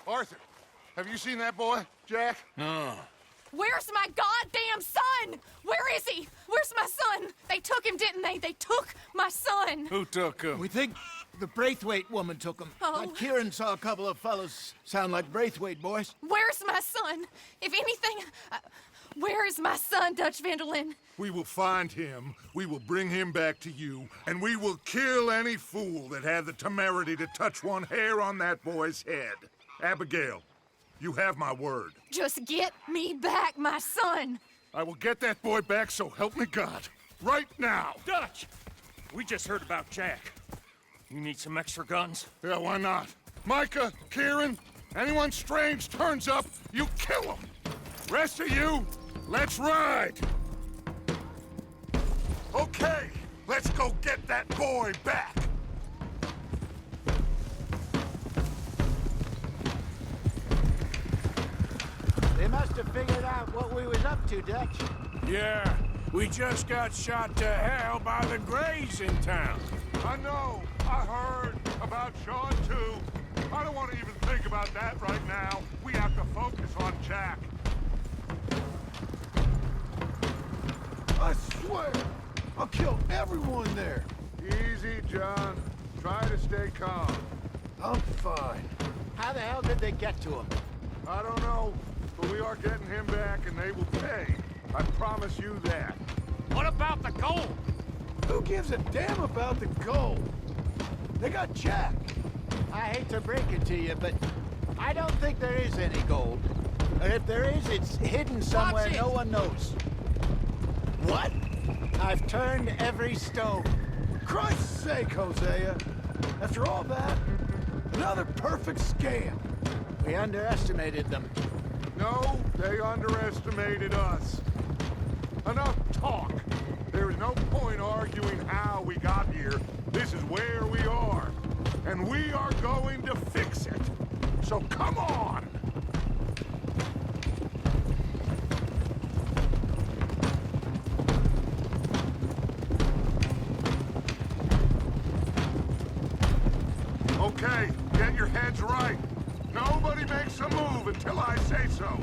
Arthur, have you seen that boy, Jack? No. Where's my goddamn son? Where is he? Where's my son? They took him, didn't they? They took my son. Who took him? We think the Braithwaite woman took him. Oh. But Kieran saw a couple of fellows sound like Braithwaite boys. Where's my son? If anything, where is my son, Dutch Vanderlyn? We will find him, we will bring him back to you, and we will kill any fool that had the temerity to touch one hair on that boy's head. Abigail, you have my word. Just get me back, my son. I will get that boy back, so help me God. Right now. Dutch! We just heard about Jack. You need some extra guns? Yeah, why not? Micah, Kieran, anyone strange turns up, you kill him. Rest of you, let's ride. Okay, let's go get that boy back. They must have figured out what we was up to, Dutch. Yeah, we just got shot to hell by the Greys in town. I know, I heard about Sean too. I don't want to even think about that right now. We have to focus on Jack. I swear, I'll kill everyone there. Easy, John. Try to stay calm. I'm fine. How the hell did they get to him? I don't know, but we are getting him back and they will pay. I promise you that. What about the gold? Who gives a damn about the gold? They got Jack. I hate to break it to you, but I don't think there is any gold. And if there is, it's hidden somewhere no one knows. What? I've turned every stone. Christ's sake, Hosea. After all that, another perfect scam. We underestimated them. No, they underestimated us. Enough talk. There is no point arguing how we got here. This is where we are. And we are going to fix it. So come on! Okay, get your heads right. Nobody makes a move until I say so.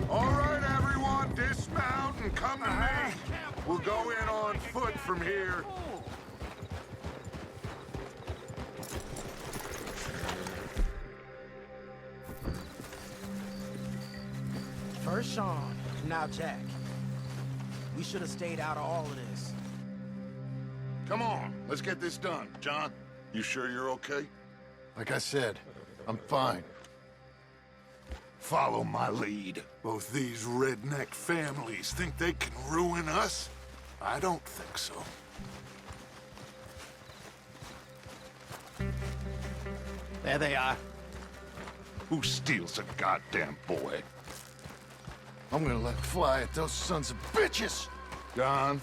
All right, everyone, dismount and come to me. We'll go in on foot from here. First Sean, now Jack. We should have stayed out of all of this. Come on, let's get this done. John, you sure you're okay? Like I said, I'm fine. Follow my lead. Both these redneck families think they can ruin us? I don't think so. There they are. Who steals a goddamn boy? I'm gonna let fly at those sons of bitches. John,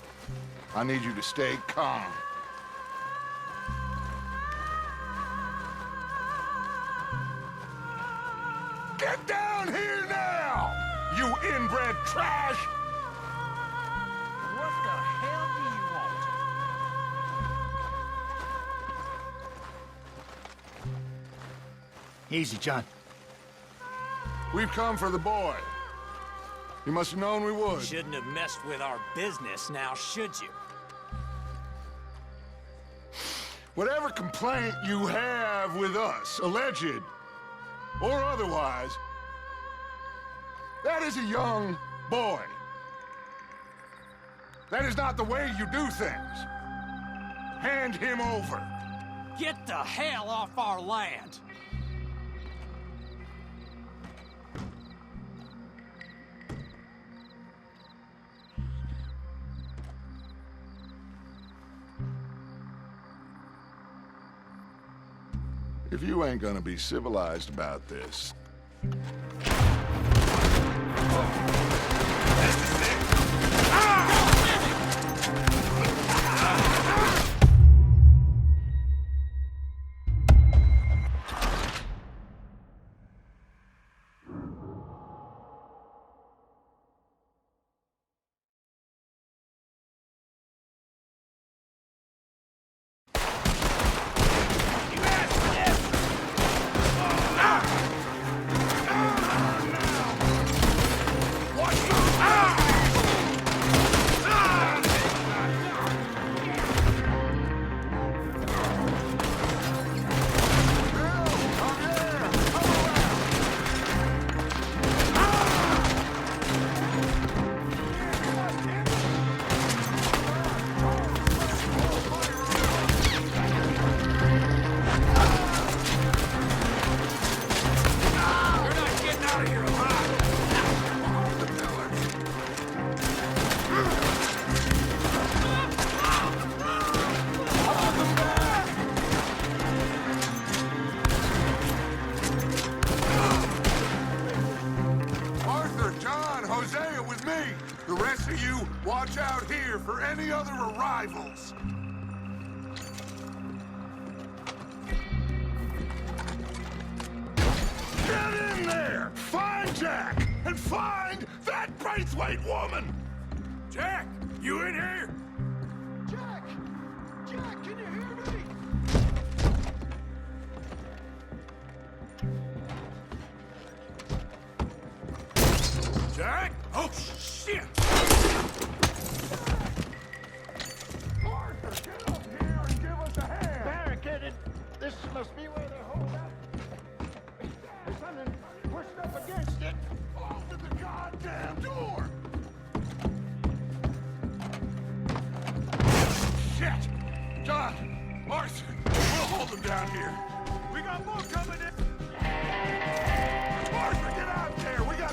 I need you to stay calm. Get down here now, you inbred trash! What the hell do you want? Easy, John. We've come for the boy. You must have known we would. Shouldn't have messed with our business now, should you? Whatever complaint you have with us, alleged or otherwise, that is a young boy. That is not the way you do things. Hand him over. Get the hell off our land! If you ain't gonna be civilized about this... Watch out here for any other arrivals. Get in there! Find Jack! And find that Braithwaite woman! Jack, you in here? Jack! Jack, can you hear me? Jack? Oh, shit! Arthur, get up here and give us a hand! Barricaded. This must be where they're holed up. There's something pushed up against it. Open the goddamn door! Shit! John! Arthur! We'll hold them down here. We got more coming in! Arthur, get out there! We got...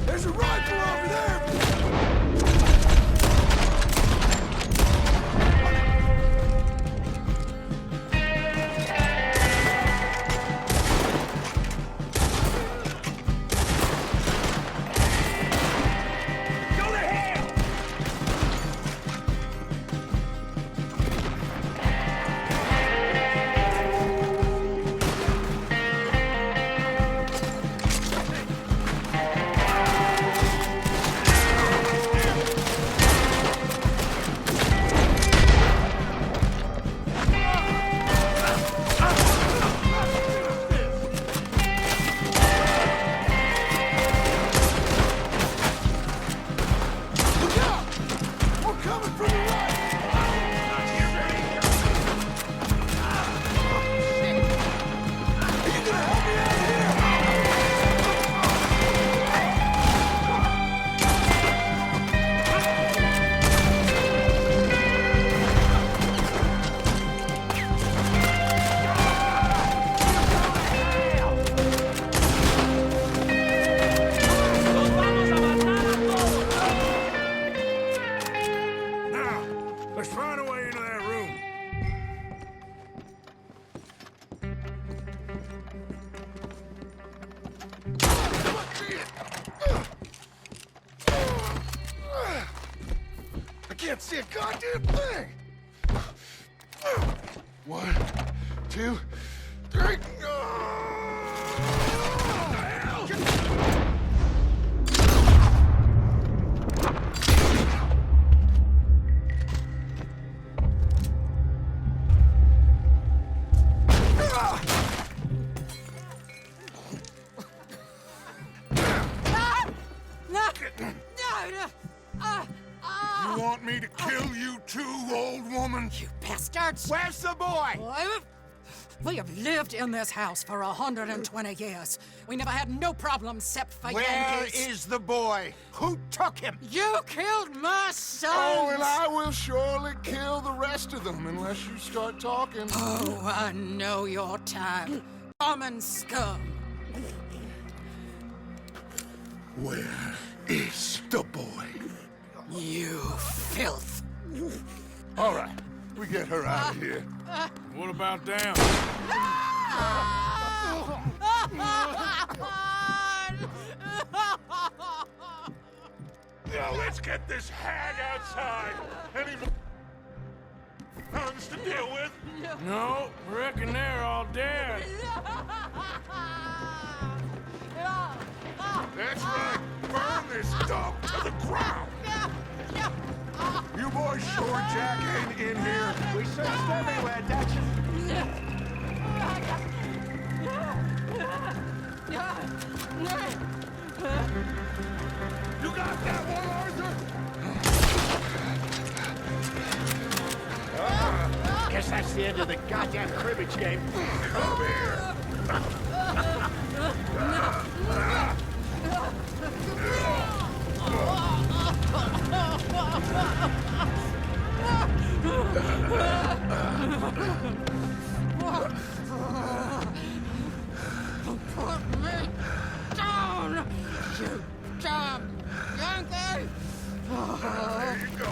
There's a rifle over there! Go to hell! Look out! We're coming from the right! Are you gonna help me out of here? Now, let's find a way into that room. I can't see a goddamn thing! 1, 2, 3. You want me to kill you too, old woman? You bastards! Where's the boy? We have lived in this house for 120 years. We never had no problems except for Where Yankees. is the boy? Who took him? You killed my son! Oh, and I will surely kill the rest of them unless you start talking. Oh, I know your type. Common scum. Where is the boy? You filth. All right, we get her out of here. What about down? Now let's get this hag outside. Any guns to deal with? No, reckon they're all dead. That's right. Burn this dump to the ground. You boys sure Jack ain't in here? We searched everywhere, Dutch. You got that one, Arthur? Guess that's the end of the goddamn cribbage game. Come here. Put me down, you damn Yankee! There you go.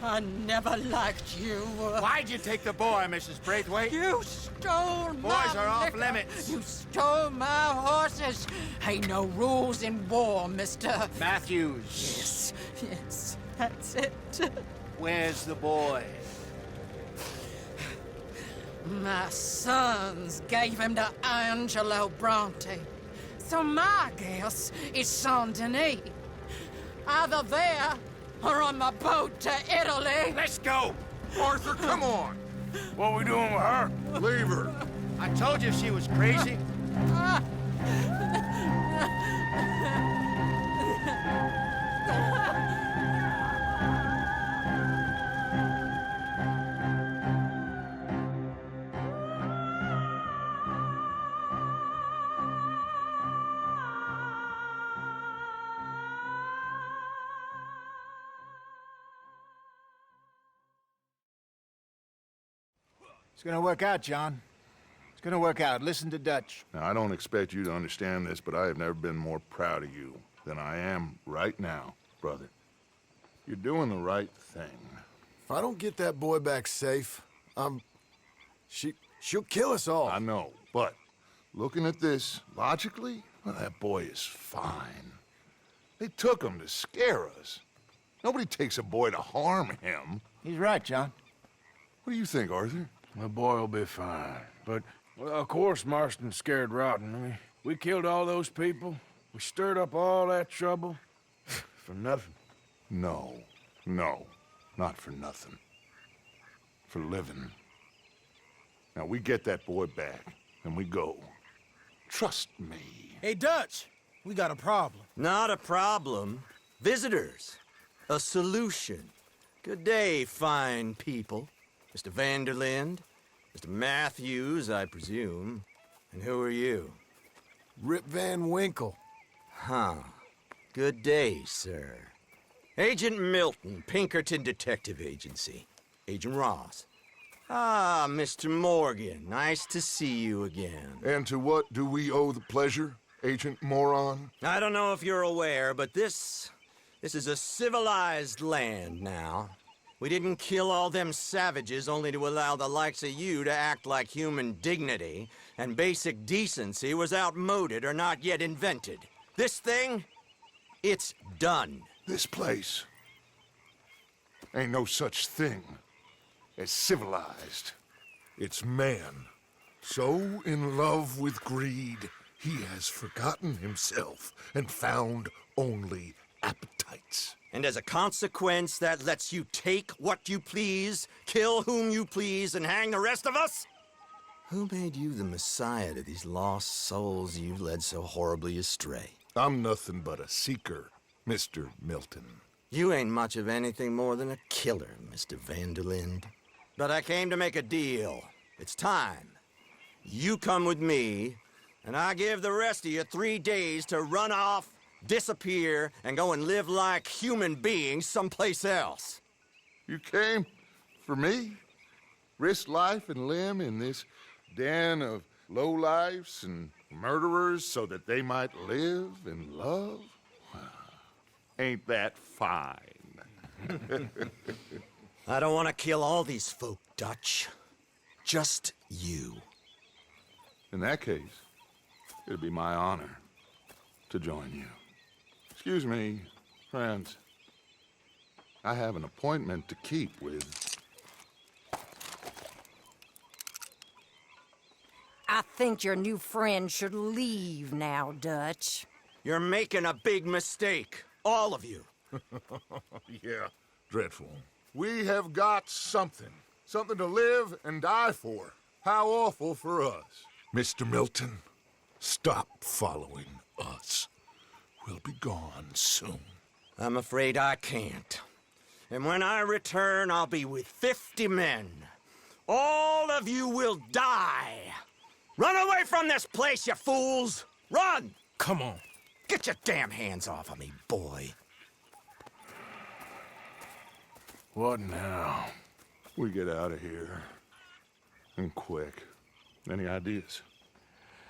I I never liked you. Why'd you take the boy, Mrs. Braithwaite? You stole my Boys are off liquor. limits. You stole my horses. Ain't no rules in war, mister. Matthews, Yes, yes, that's it. where's the boy? My sons gave him to Angelo Bronte. So my guess is Saint-Denis. Either there or on my boat to Italy. Let's go! Arthur, come on! What we doing with her? Leave her. I told you she was crazy. It's gonna work out, John. It's gonna work out. Listen to Dutch. Now, I don't expect you to understand this, but I have never been more proud of you than I am right now, brother. You're doing the right thing. If I don't get that boy back safe, she'll kill us all. I know, but looking at this logically, well, that boy is fine. They took him to scare us. Nobody takes a boy to harm him. He's right, John. What do you think, Arthur? The boy will be fine. But, well, of course Marston's scared rotten. I mean, we killed all those people. We stirred up all that trouble. For nothing. No, not for nothing. For living. Now, we get that boy back, and we go. Trust me. Hey, Dutch, we got a problem. Not a problem. Visitors. A solution. Good day, fine people. Mr. Vanderlind, Mr. Matthews, I presume. And who are you? Rip Van Winkle. Huh. Good day, sir. Agent Milton, Pinkerton Detective Agency. Agent Ross. Ah, Mr. Morgan, nice to see you again. And to what do we owe the pleasure, Agent Moron? I don't know if you're aware, but this is a civilized land now. We didn't kill all them savages only to allow the likes of you to act like human dignity, and basic decency was outmoded or not yet invented. This thing, it's done. This place ain't no such thing as civilized. It's man, so in love with greed, he has forgotten himself and found only appetites. And as a consequence, that lets you take what you please, kill whom you please, and hang the rest of us? Who made you the messiah to these lost souls you led so horribly astray? I'm nothing but a seeker, Mr. Milton. You ain't much of anything more than a killer, Mr. Vanderlind. But I came to make a deal. It's time. You come with me, and I give the rest of you 3 days to run off, disappear, and go and live like human beings someplace else. You came for me? Risk life and limb in this den of lowlifes and murderers so that they might live and love? Ain't that fine? I don't want to kill all these folk, Dutch. Just you. In that case, it'd be my honor to join you. Excuse me, friends. I have an appointment to keep with... I think your new friend should leave now, Dutch. You're making a big mistake. All of you. Yeah, dreadful. We have got something. Something to live and die for. How awful for us. Mr. Milton, stop following us. We'll be gone soon. I'm afraid I can't. And when I return, I'll be with 50 men. All of you will die. Run away from this place, you fools! Run! Come on. Get your damn hands off of me, boy. What now? We get out of here. And quick. Any ideas?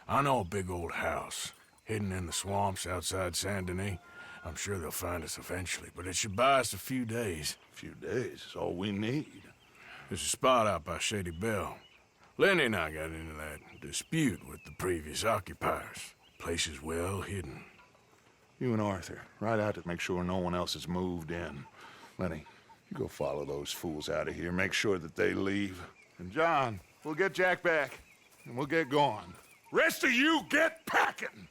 I know a big old house, hidden in the swamps outside Saint-Denis. I'm sure they'll find us eventually, but it should buy us a few days. A few days is all we need. There's a spot out by Shady Belle. Lenny and I got into that dispute with the previous occupiers. Place is well hidden. You and Arthur, ride out to make sure no one else has moved in. Lenny, you go follow those fools out of here. Make sure that they leave. And John, we'll get Jack back, and we'll get going. Rest of you, get packing!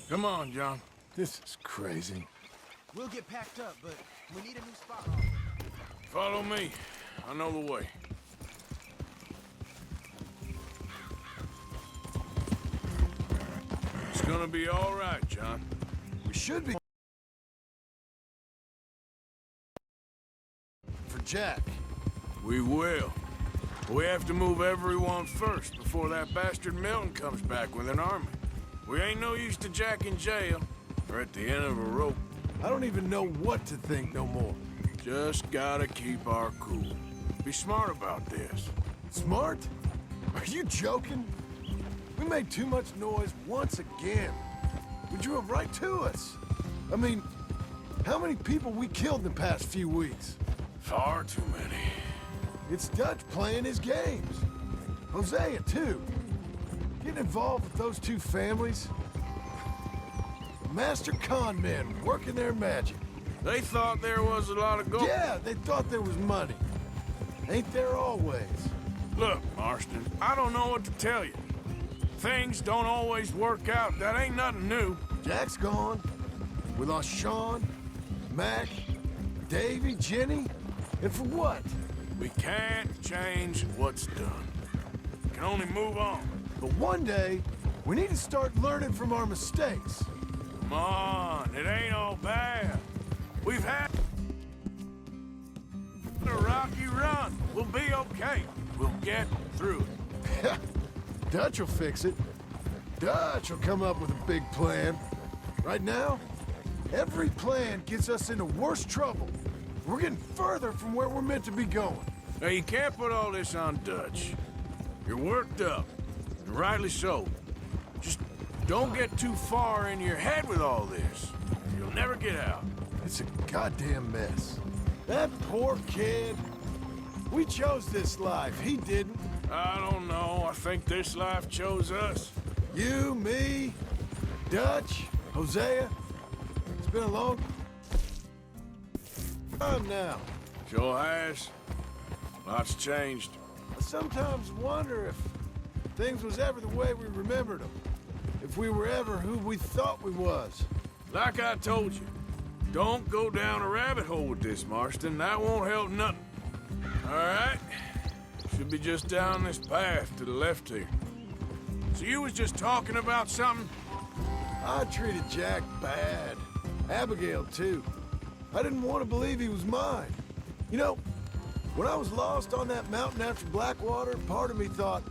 Come on, John. This is crazy. We'll get packed up, but we need a new spot. Follow me. I know the way. It's gonna be all right, John. We should be... for Jack. We will. We have to move everyone first before that bastard Milton comes back with an army. We ain't no use to Jack in jail or at the end of a rope. I don't even know what to think no more. Just gotta keep our cool. Be smart about this. Smart? Are you joking? We made too much noise once again. We drove right to us. I mean, how many people we killed in the past few weeks? Far too many. It's Dutch playing his games. Hosea, too. Getting involved with those two families. Master con men working their magic. They thought there was a lot of gold. Yeah, they thought there was money. Ain't there always? Look, Marston, I don't know what to tell you. Things don't always work out. That ain't nothing new. Jack's gone. We lost Sean, Mac, Davy, Jenny. And for what? We can't change what's done. We can only move on. But one day, we need to start learning from our mistakes. Come on, it ain't all bad. We've had a rocky run. We'll be okay. We'll get through it. Dutch will fix it. Dutch will come up with a big plan. Right now, every plan gets us into worse trouble. We're getting further from where we're meant to be going. Now, you can't put all this on Dutch. You're worked up, and rightly so. Just don't get too far in your head with all this. You'll never get out. It's a goddamn mess. That poor kid. We chose this life. He didn't. I don't know. I think this life chose us. You, me, Dutch, Hosea. It's been a long time now. Sure has. Lots changed. I sometimes wonder if things was ever the way we remembered them. If we were ever who we thought we was. Like I told you, don't go down a rabbit hole with this, Marston. That won't help nothing. All right? Should be just down this path to the left here. So you was just talking about something? I treated Jack bad. Abigail, too. I didn't want to believe he was mine. You know, when I was lost on that mountain after Blackwater, part of me thought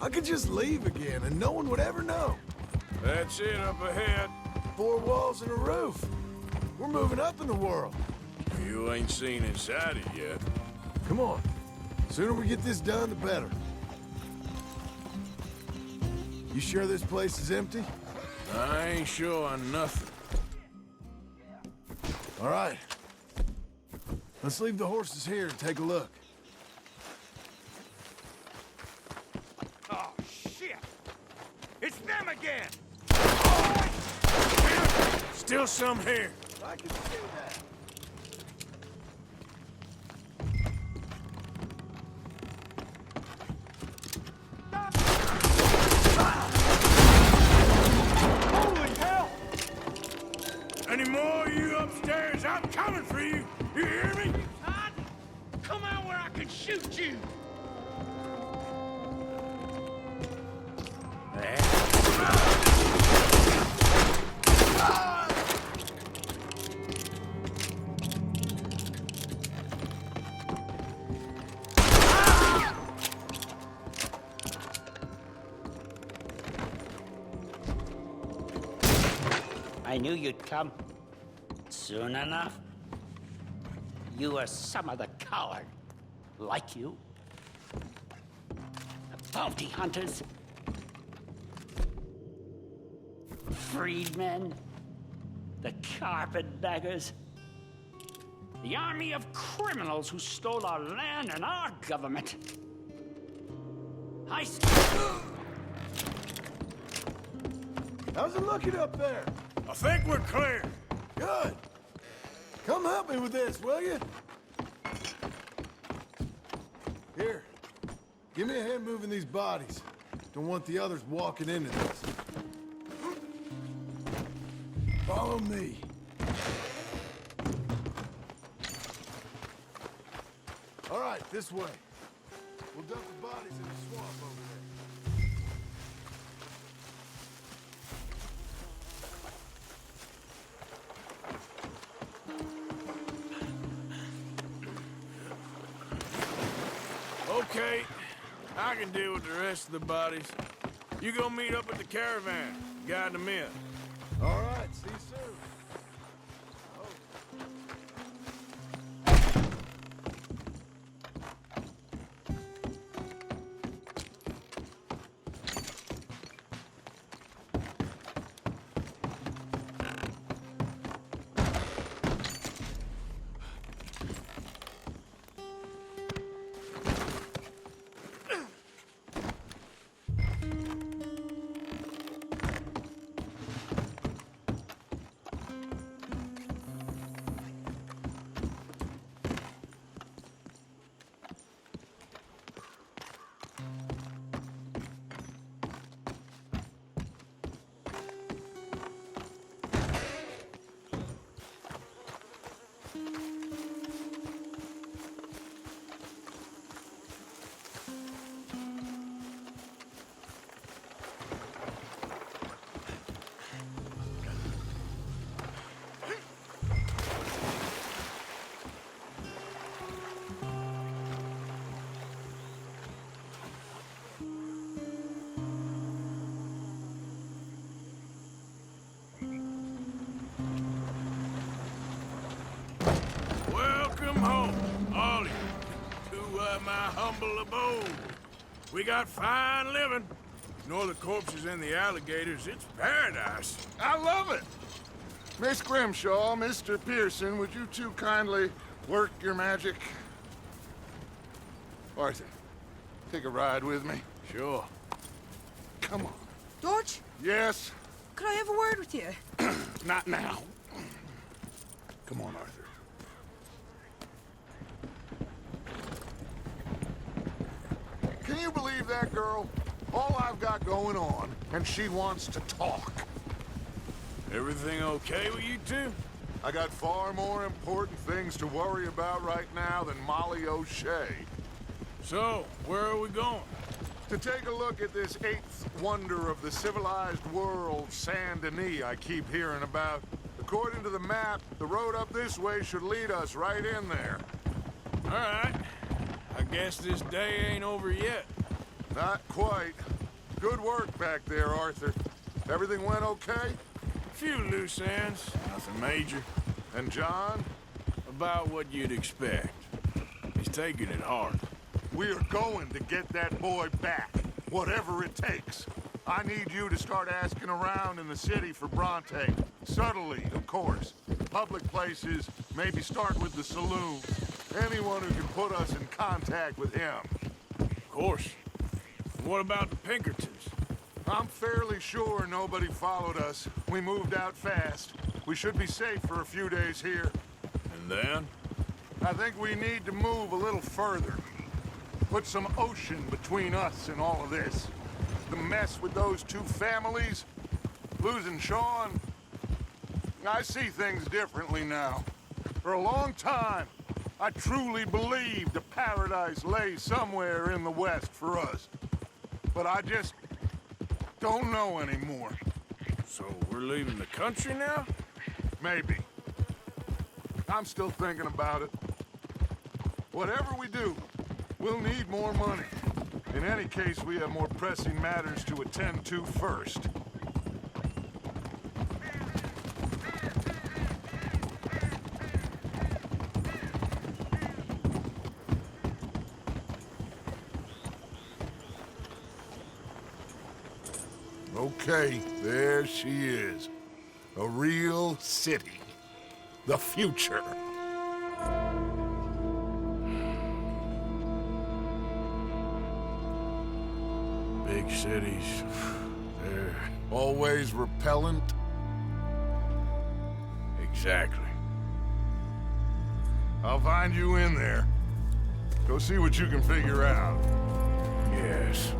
I could just leave again and no one would ever know. That's it up ahead. 4 walls and a roof. We're moving up in the world. You ain't seen inside it yet. Come on. Sooner we get this done, the better. You sure this place is empty? I ain't sure on nothing. All right. Let's leave the horses here and take a look. Oh, shit! It's them again! Still some here. I can see that. Holy hell! Any more of you upstairs? I'm coming for you. You hear me? Todd, come out where I can shoot you! I knew you'd come. Soon enough. You are some of the coward. Like you. Bounty hunters. Freedmen. The carpetbaggers. The army of criminals who stole our land and our government. How's it looking up there? I think we're clear. Good. Come help me with this, will you? Here. Give me a hand moving these bodies. Don't want the others walking into this. Follow me. All right, this way. We'll dump the bodies in the swamp over there. Okay, I can deal with the rest of the bodies. You go meet up at the caravan, guide them in. All right, see you soon. Welcome home, all of you, to my humble abode. We got fine living. Ignore the corpses and the alligators. It's paradise. I love it! Miss Grimshaw, Mr. Pearson, would you two kindly work your magic? Arthur, take a ride with me. Sure. Come on. George, Yes? could I have a word with you? Not now. Come on, Arthur. Can you believe that girl? All I've got going on, and she wants to talk. Everything okay with you two? I got far more important things to worry about right now than Molly O'Shea. So, where are we going? To take a look at this eighth wonder of the civilized world, Saint Denis, I keep hearing about. According to the map, the road up this way should lead us right in there. All right. I guess this day ain't over yet. Not quite. Good work back there, Arthur. Everything went okay? Few loose ends, nothing major. And John? About what you'd expect. He's taking it hard. We're going to get that boy back, whatever it takes. I need you to start asking around in the city for Bronte. Subtly, of course. Public places, maybe start with the saloon. Anyone who can put us in contact with him. Of course. What about the Pinkertons? I'm fairly sure nobody followed us. We moved out fast. We should be safe for a few days here. And then? I think we need to move a little further. Put some ocean between us and all of this. The mess with those two families, losing Sean. I see things differently now. For a long time, I truly believed a paradise lay somewhere in the West for us. But I just don't know anymore. So we're leaving the country now? Maybe. I'm still thinking about it. Whatever we do, we'll need more money. In any case, we have more pressing matters to attend to first. Okay, there she is. A real city. The future. Big cities. They're... Always repellent. Exactly. I'll find you in there. Go see what you can figure out. Yes.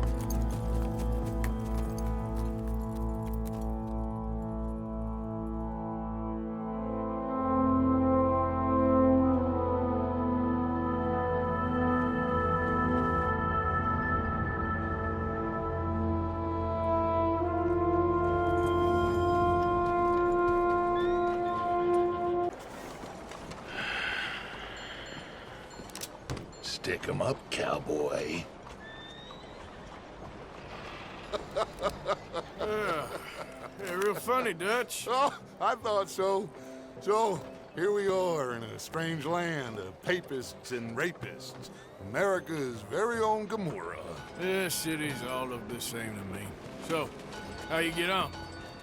Stick 'em up, cowboy. Yeah, real funny, Dutch. Oh, I thought so. So, here we are in a strange land of papists and rapists. America's very own Gomorrah. This cities all look the same to me. So, how you get on?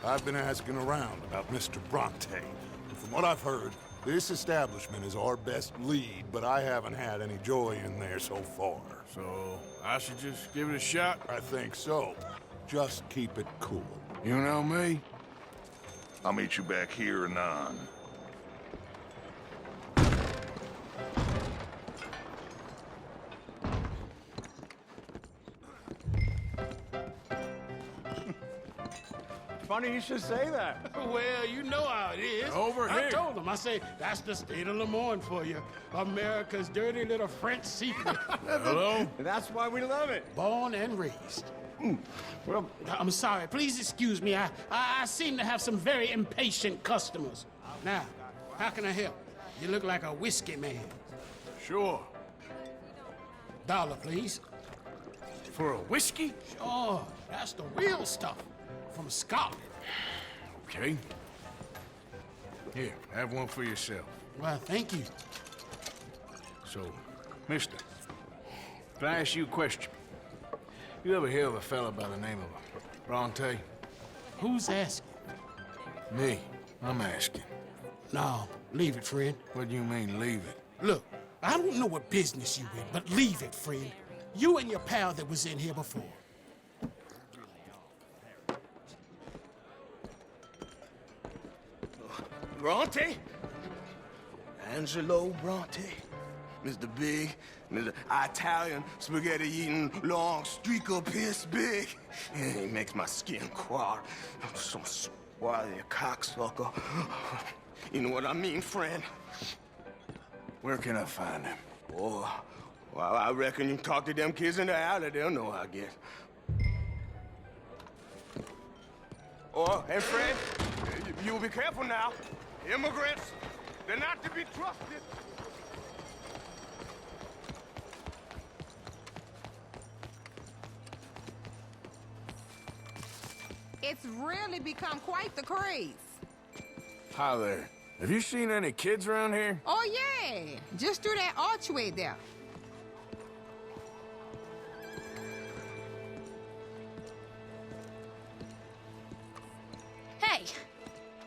I've been asking around about Mr. Bronte. And from what I've heard, this establishment is our best lead, but I haven't had any joy in there so far. So, I should just give it a shot? I think so. Just keep it cool. You know me? I'll meet you back here anon. Funny you should say that. Well, you know how it is. Over I here. told them. I say, that's the state of Lemoyne for you. America's dirty little French secret. Hello? That's why we love it. Born and raised. Well, I'm sorry. Please excuse me. I seem to have some very impatient customers. Now, how can I help? You look like a whiskey man. Sure. $1, please. For a whiskey? Sure. That's the real stuff. From Scotland. Okay. Here, have one for yourself. Well, thank you. So, mister, can I ask you a question? You ever hear of a fella by the name of Bronte? Who's asking? Me. I'm asking. No, leave it, friend. What do you mean, leave it? Look, I don't know what business you in, but leave it, friend. You and your pal that was in here before. Bronte? Angelo Bronte? Mr. Big, Mr. Italian, spaghetti-eating, long streaker piss big. And he makes my skin crawl. Some swarthy cocksucker. You know what I mean, friend? Where can I find him? Oh, well, I reckon you talk to them kids in the alley, they'll know, I guess. Oh, and friend, you'll be careful now. Immigrants, they're not to be trusted. It's really become quite the craze. Hi there. Have you seen any kids around here? Oh, yeah. Just through that archway there.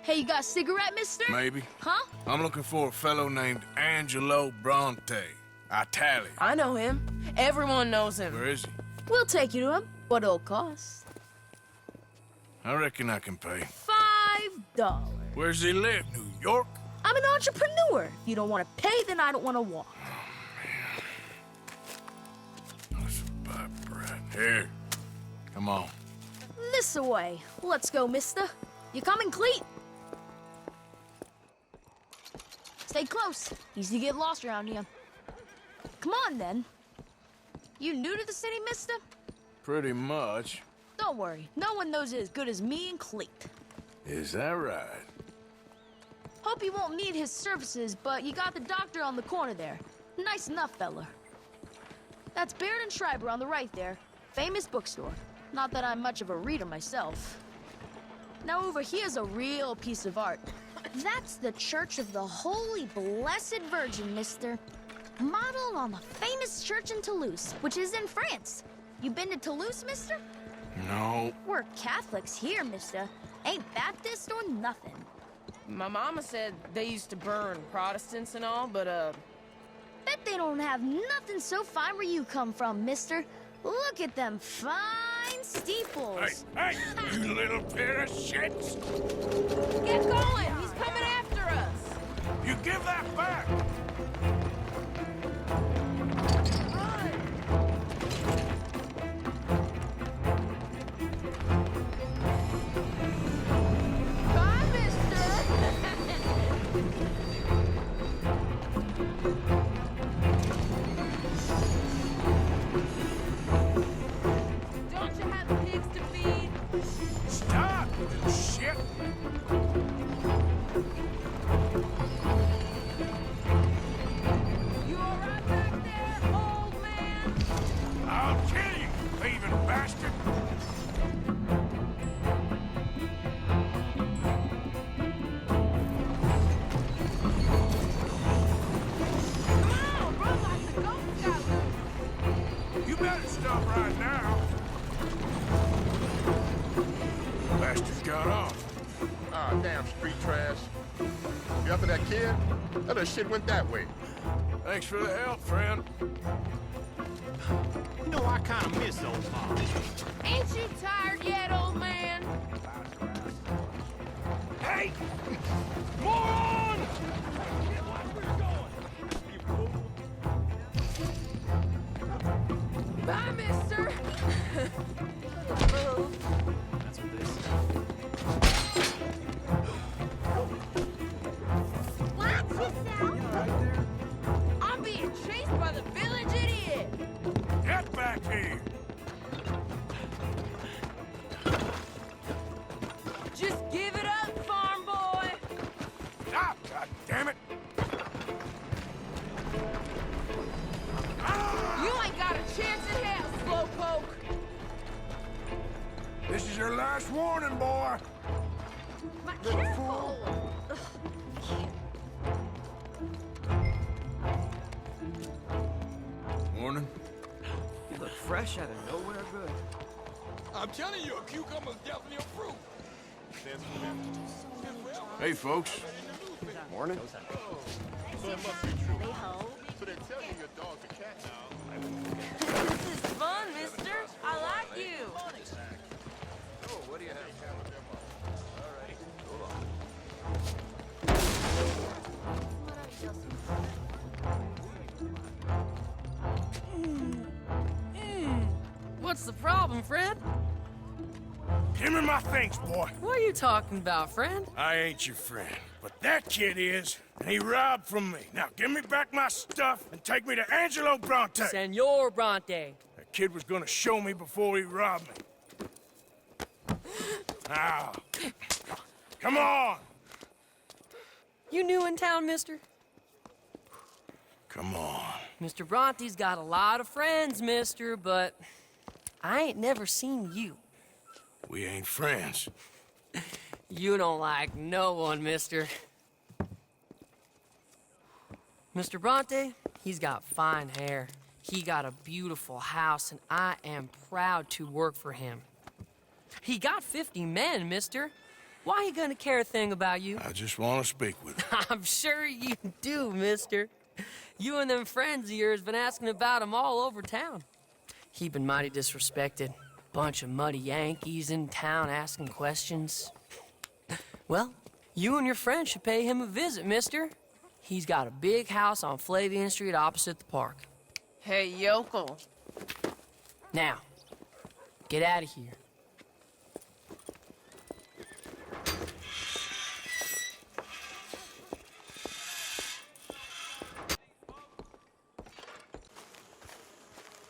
Hey, you got a cigarette, mister? Maybe. Huh? I'm looking for a fellow named Angelo Bronte. Italian. I know him. Everyone knows him. Where is he? We'll take you to him. What it'll cost? I reckon I can pay. $5. Where's he live? New York? I'm an entrepreneur. If you don't want to pay, then I don't want to walk. Let's buy bread. Here. Come on. This way. Let's go, mister. You coming, Cleet? Stay close. Easy to get lost around here. Come on, then. You new to the city, mister? Pretty much. Don't worry. No one knows it as good as me and Cleet. Is that right? Hope you won't need his services, but you got the doctor on the corner there. Nice enough, fella. That's Baird and Schreiber on the right there. Famous bookstore. Not that I'm much of a reader myself. Now over here's a real piece of art. That's the Church of the Holy Blessed Virgin, mister. Modeled on the famous church in Toulouse, which is in France. You been to Toulouse, mister? No. We're Catholics here, mister. Ain't Baptist or nothing. My mama said they used to burn Protestants and all, but, Bet they don't have nothing so fine where you come from, mister. Look at them fine steeples. Hey, you little pair of shits! Get going! He's coming after us! You give that back! Bye, mister! Don't you have pigs to feed? Stop, you little shit! You all right back there, old man? I'll kill you, thieving bastard! Come on, run like the Goat Scout! You better stop right now. Bastard got off. Ah, damn street trash. You after that kid? That other shit went that way. Thanks for the help, friend. You know, I kind of miss old Mom. Ain't you tired yet, old man? Hey! Moron! Bye, mister! That's what they say. Watch yourself! I'm being chased by the village idiot! Get back here! Just give it up, farm boy! Stop, goddammit! You ain't got a chance in hell, slowpoke! This is your last warning, boy! Careful! Morning. You look fresh out of nowhere good. I'm telling you, a cucumber's definitely a fruit. Hey, folks. Morning. So it must be true. So they tell you your dog's a cat now. This is fun, mister! I like you! Oh, what do you have? All right. what's the problem, friend? Give me my things, boy. What are you talking about, friend? I ain't your friend, but that kid is, and he robbed from me. Now give me back my stuff and take me to Angelo Bronte. Senor Bronte. That kid was gonna show me before he robbed me. Now, come on. You new in town, mister? Come on. Mr. Bronte's got a lot of friends, mister, but I ain't never seen you. We ain't friends. You don't like no one, mister. Mr. Bronte, he's got fine hair. He got a beautiful house, and I am proud to work for him. He got 50 men, mister. Why he gonna care a thing about you? I just want to speak with him. I'm sure you do, mister. You and them friends of yours been asking about him all over town. He been mighty disrespected. Bunch of muddy Yankees in town asking questions. Well, you and your friend should pay him a visit, mister. He's got a big house on Flavian Street opposite the park. Hey, yokel. Now, get out of here.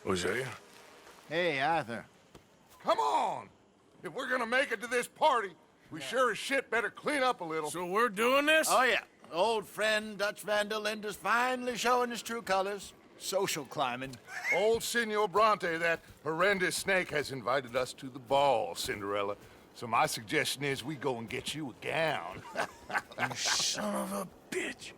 Hosea? Hey, Arthur. Come on! If we're gonna make it to this party, we sure as shit better clean up a little. So we're doing this? Oh, yeah. Old friend Dutch Van der Linde's finally showing his true colors. Social climbing. Old Senor Bronte, that horrendous snake, has invited us to the ball, Cinderella. So my suggestion is we go and get you a gown. You son of a bitch.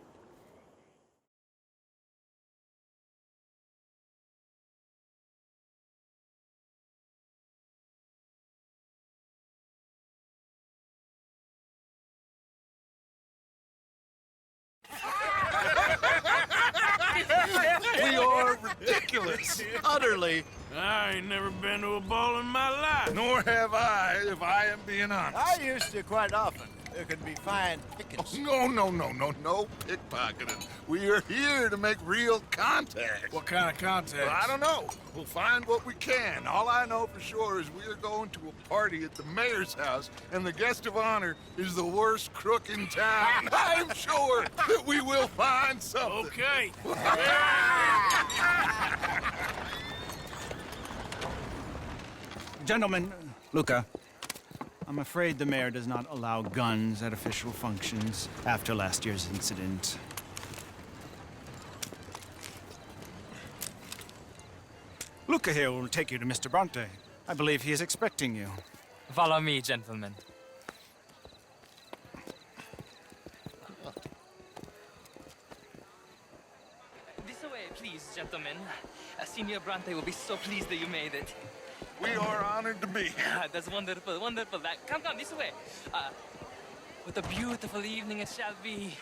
ridiculous. Utterly. I ain't never been to a ball in my life. Nor have I, if I am being honest. I used to quite often. There can be fine pickings. No pickpocketing. We are here to make real contact. What kind of contact? Well, I don't know. We'll find what we can. All I know for sure is we are going to a party at the mayor's house, and the guest of honor is the worst crook in town. I'm sure that we will find something. Okay. Gentlemen, Luca, I'm afraid the mayor does not allow guns at official functions after last year's incident. Luca here will take you to Mr. Bronte. I believe he is expecting you. Follow me, gentlemen. This way, please, gentlemen. Senior Bronte will be so pleased that you made it. We are honored to be here. That's wonderful, wonderful. Come, this way. What a beautiful evening it shall be.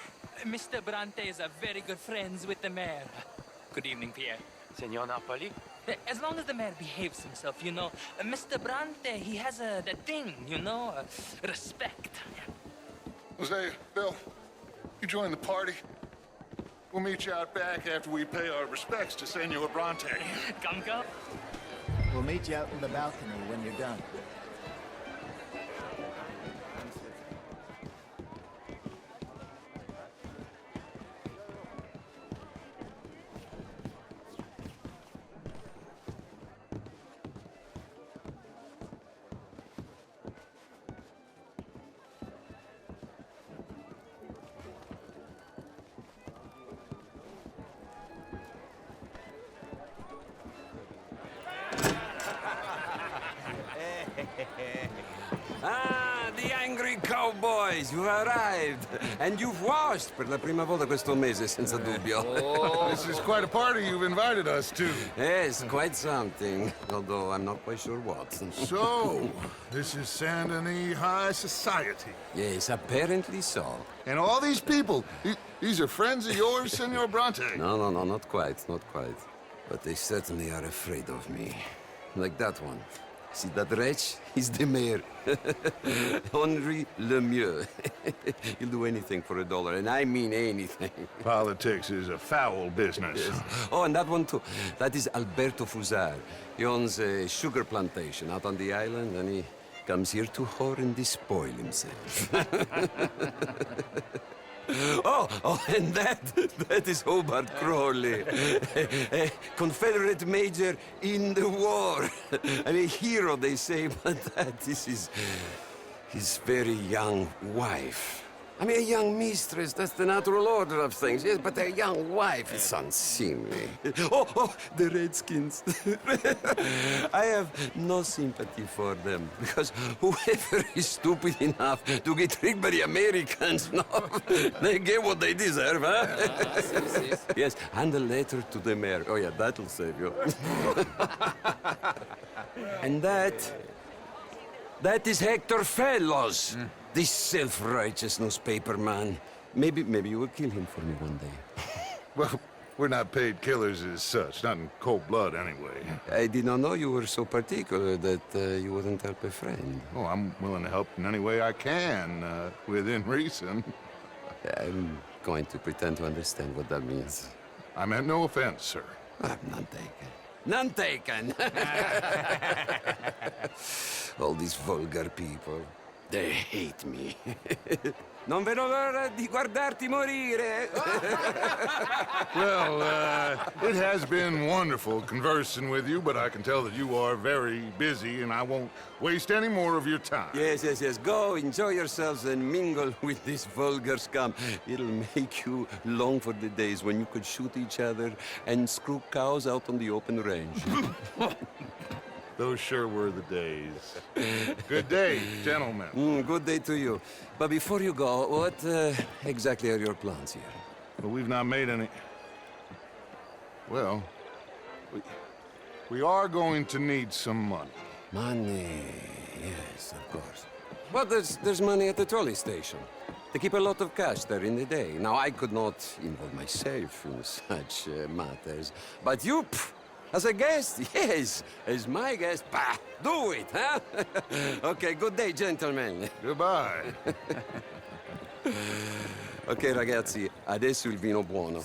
Mr. Bronte is a very good friends with the mayor. Good evening, Pierre. Senor Napoli? As long as the mayor behaves himself, you know. Mr. Bronte, he has that thing, you know, respect. Jose, Bill, you join the party. We'll meet you out back after we pay our respects to Senor Bronte. Come. We'll meet you out in the balcony when you're done. Ah, the angry cowboys, you arrived. And you've washed per la prima volta questo mese, senza dubbio. This is quite a party you've invited us to. Yes, quite something. Although I'm not quite sure what. So, this is Saint Denis High Society. Yes, apparently so. And all these people, these are friends of yours, Senor Bronte? No, not quite, not quite. But they certainly are afraid of me. Like that one. See that wretch? He's the mayor. Henri Lemieux. He'll do anything for $1, and I mean anything. Politics is a foul business. Yes. Oh, and that one too. That is Alberto Fusar. He owns a sugar plantation out on the island, and he comes here to whore and despoil himself. Oh, and that is Hobart Crawley, a Confederate major in the war. I mean, hero, they say, but that is his very young wife. I mean, a young mistress, that's the natural order of things, yes, but a young wife is unseemly. Oh, the Redskins. I have no sympathy for them, because whoever is stupid enough to get tricked by the Americans, no, they get what they deserve, huh? Yes, and a letter to the mayor. Oh, yeah, that'll save you. And that is Hector Fellows. This self-righteous newspaper man. Maybe you will kill him for me one day. Well, we're not paid killers as such, not in cold blood anyway. I did not know you were so particular that you wouldn't help a friend. Oh, I'm willing to help in any way I can, within reason. I'm going to pretend to understand what that means. I meant no offense, sir. None taken. None taken! All these vulgar people. They hate me. Non vedo l'ora di guardarti morire. Well, it has been wonderful conversing with you, but I can tell that you are very busy, and I won't waste any more of your time. Yes. Go, enjoy yourselves, and mingle with this vulgar scum. It'll make you long for the days when you could shoot each other and screw cows out on the open range. Those sure were the days. Good day, gentlemen. Good day to you. But before you go, what exactly are your plans here? Well, we've not made any... Well, we are going to need some money. Money, yes, of course. But there's money at the trolley station. They keep a lot of cash there in the day. Now, I could not involve myself in such matters. But you, as a guest, yes, as my guest, bah, do it, huh? Okay, good day, gentlemen. Goodbye. Ok, ragazzi, adesso il vino buono.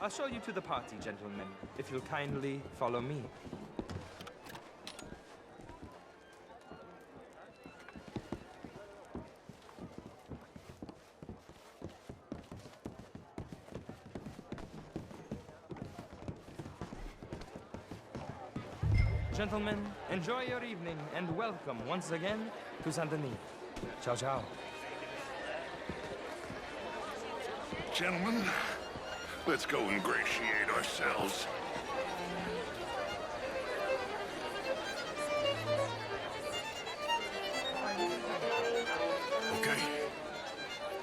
I'll show you to the party, gentlemen, if you'll kindly follow me. Gentlemen, enjoy your evening and welcome once again to Saint Denis. Ciao, ciao. Gentlemen, let's go ingratiate ourselves. Okay.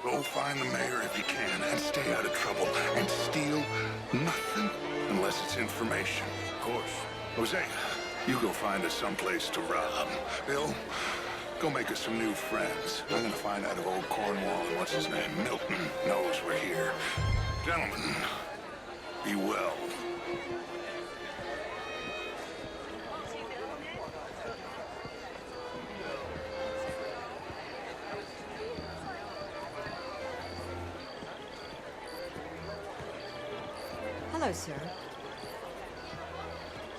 Go find the mayor if you can and stay out of trouble. And steal nothing unless it's information. Of course. Jose, you go find us someplace to rob. Bill, go make us some new friends. I'm gonna find out if old Cornwall and what's his name, Milton, knows we're here. Gentlemen, be well. Hello, sir.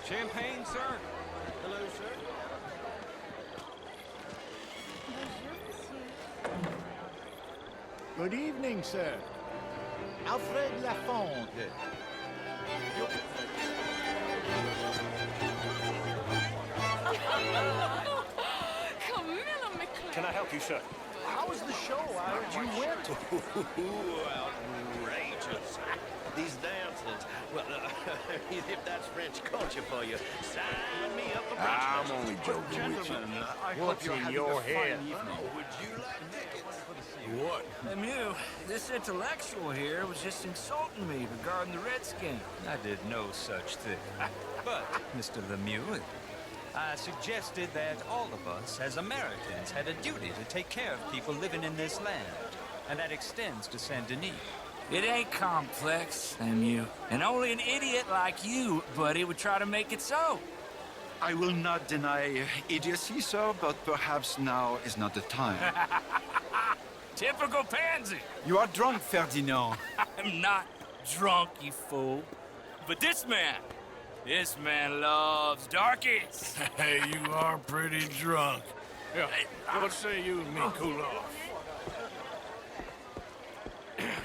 Champagne, sir? Hello, sir. Good evening, sir. Alfred Lafonte. Camilla McClure. Can I help you, sir? How was the show? I heard you went. Outrageous. These dances. Well, if that's French culture for you, sign me up for I'm breakfast. only joking with you. Gentlemen, I What's hope you're in having your a fine head? evening. Would you like tickets? What? Lemieux, this intellectual here was just insulting me regarding the Redskin. I did no such thing. But, Mr. Lemieux, I suggested that all of us, as Americans, had a duty to take care of people living in this land. And that extends to Saint Denis. It ain't complex, Lemieux. And only an idiot like you, buddy, would try to make it so. I will not deny idiocy, sir, but perhaps now is not the time. Typical pansy. You are drunk, Ferdinand. I'm not drunk, you fool. But this man loves darkies. Hey, you are pretty drunk. Yeah, what say you and me cool off?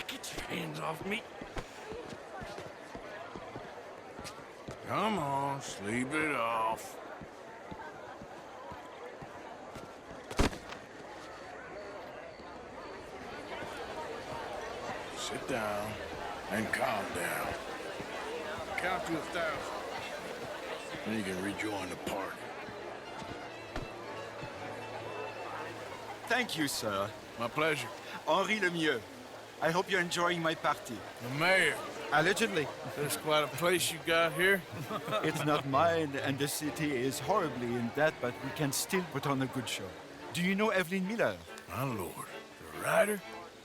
Get your hands off me. Come on, sleep it off. Sit down and calm down. Count to 1,000. Then you can rejoin the party. Thank you, sir. My pleasure. Henri Lemieux. I hope you're enjoying my party. The mayor. Allegedly. That's quite a place you got here. It's not mine, and the city is horribly in debt, but we can still put on a good show. Do you know Evelyn Miller? My lord. The writer?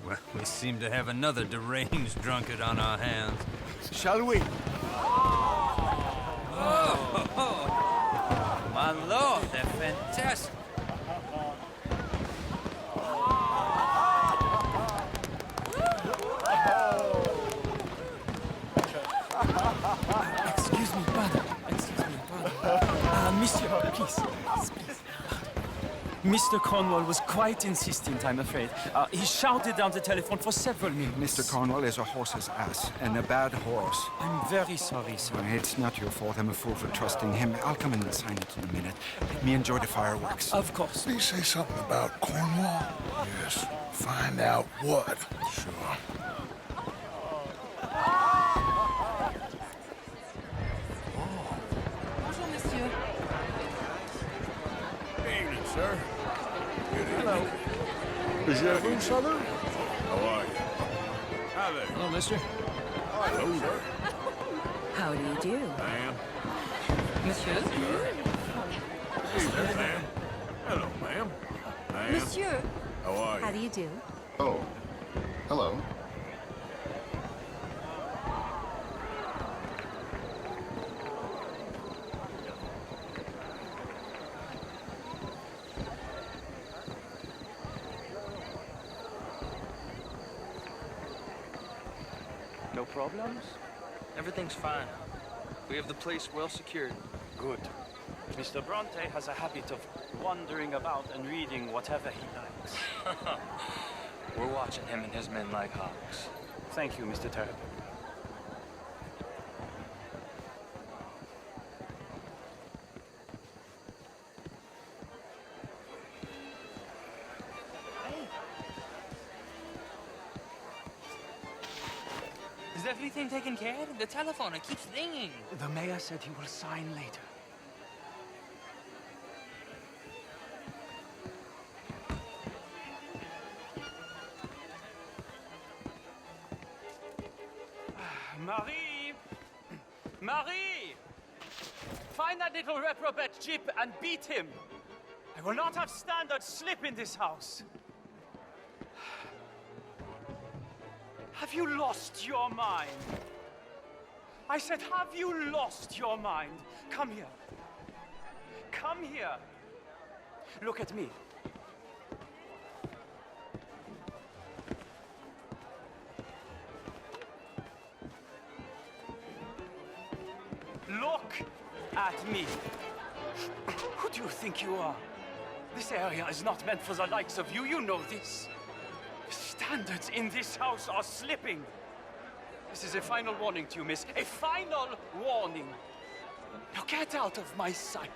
Well, we seem to have another deranged drunkard on our hands. Shall we? Oh, my lord, they're fantastic. Excuse me, brother. Monsieur, please. Mr. Cornwall was quite insistent, I'm afraid. He shouted down the telephone for several minutes. Mr. Cornwall is a horse's ass, and a bad horse. I'm very sorry, sir. It's not your fault. I'm a fool for trusting him. I'll come in and sign it in a minute. Let me enjoy the fireworks. Of course. Did he say something about Cornwall? Yes. Find out what. Sure. Bonjour, monsieur. Evening, sir. Good evening. Hello. Is that room, Southern? How are you? Hi there. Hello, mister. Hello, sir. How do you do? Ma'am. Monsieur? Hey there, ma'am. Hello, ma'am. Ma'am. Monsieur. How are you? How do you do? Oh, hello. No problems? Everything's fine. We have the place well secured. Good. Mr. Bronte has a habit of wandering about and reading whatever he likes. We're watching him and his men like hawks. Thank you, Mr. Terrapin. Is everything taken care of? The telephone, it keeps ringing. The mayor said he will sign later. Marie! Marie! Find that little reprobate Jip and beat him. I will not have standard slip in this house. Have you lost your mind? I said, have you lost your mind? Come here. Come here. Look at me. Look at me. Who do you think you are? This area is not meant for the likes of you. You know this. Standards in this house are slipping. This is a final warning to you, miss. A final warning. Now get out of my sight.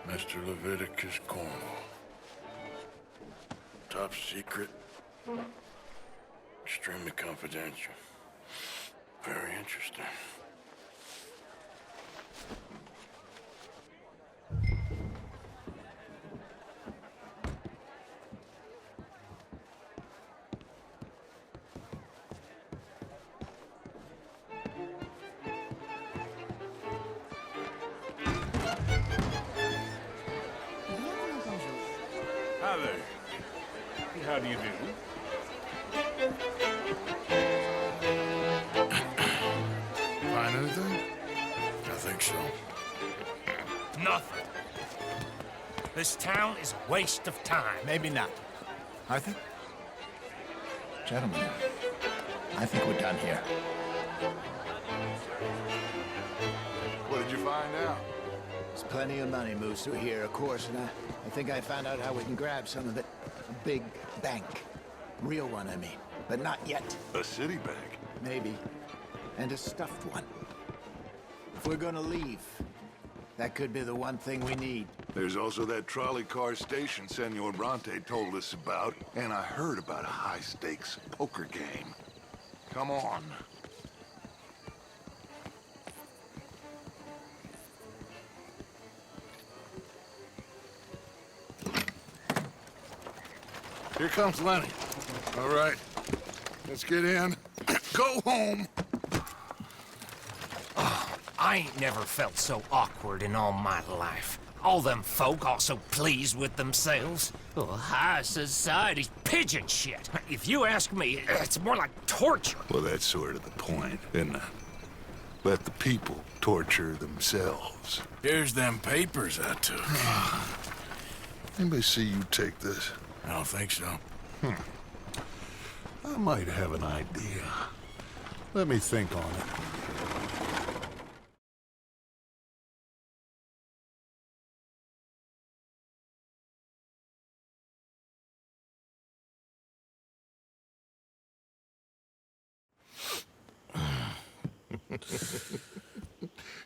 Mr. Leviticus Cornwall. Top secret. Extremely confidential. Very interesting. Hi there. How do you do? Find anything? I think so. Nothing. This town is a waste of time. Maybe not. Arthur? Gentlemen, I think we're done here. What did you find out? There's plenty of money moves through here, of course, and I think I found out how we can grab some of it. A big bank. Real one, I mean. But not yet. A city bank? Maybe. And a stuffed one. If we're gonna leave, that could be the one thing we need. There's also that trolley car station Senor Bronte told us about, and I heard about a high-stakes poker game. Come on. Here comes Lenny. All right, let's get in. Go home. I ain't never felt so awkward in all my life. All them folk all so pleased with themselves. Oh, high society's pigeon shit. If you ask me, it's more like torture. Well, that's sort of the point, isn't it? Let the people torture themselves. Here's them papers I took. Anybody see you take this? I don't think so. I might have an idea. Let me think on it.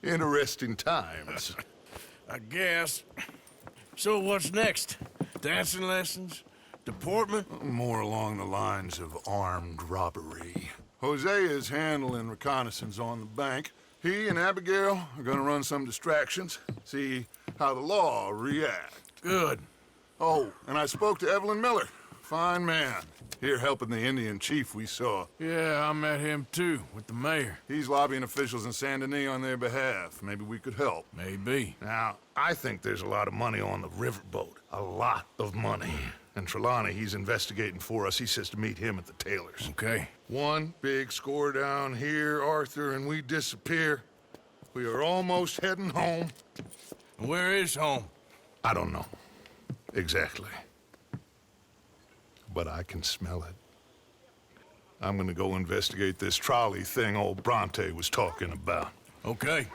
Interesting times. I guess. So what's next? Dancing lessons? Deportment? More along the lines of armed robbery. Hosea is handling reconnaissance on the bank. He and Abigail are gonna run some distractions, see how the law reacts. Good. Oh, and I spoke to Evelyn Miller. Fine man. Here helping the Indian chief we saw. Yeah, I met him too, with the mayor. He's lobbying officials in Saint Denis on their behalf. Maybe we could help. Maybe. Now, I think there's a lot of money on the riverboat. A lot of money. And Trelawney, he's investigating for us. He says to meet him at the Taylor's. Okay. One big score down here, Arthur, and we disappear. We are almost heading home. Where is home? I don't know. Exactly. But I can smell it. I'm gonna go investigate this trolley thing old Bronte was talking about. Okay.